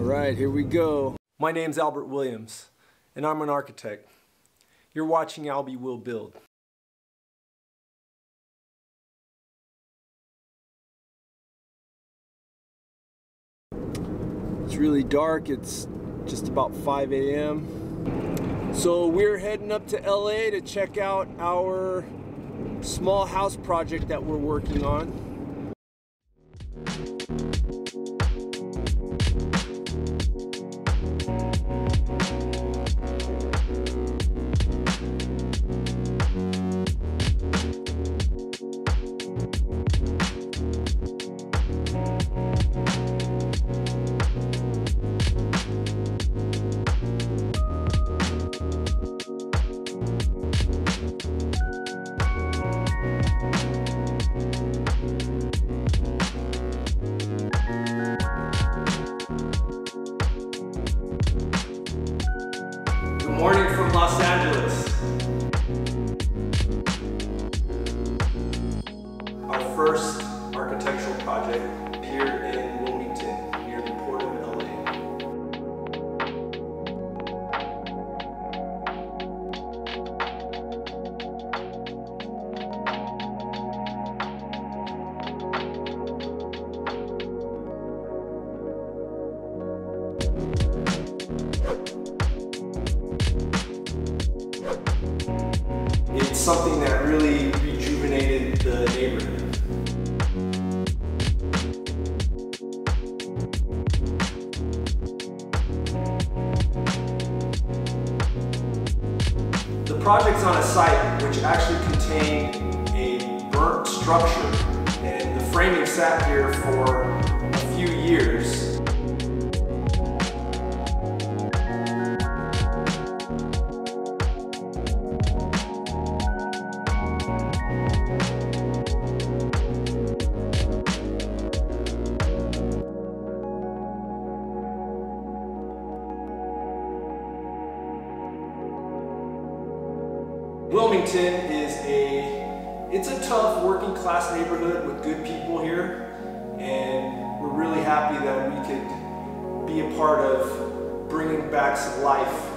right, here we go. My name's Albert Williams, and I'm an architect. You're watching Albie Will Build. It's really dark. It's just about 5 a.m. So we're heading up to LA to check out our small house project that we're working on. Good morning from Los Angeles. Our first architectural project here in Wilmington, near the port of LA. It's something that really rejuvenated the neighborhood. The project's on a site which actually contained a burnt structure, and the framing sat here for a few years. Wilmington is it's a tough working class neighborhood with good people here, and we're really happy that we could be a part of bringing back some life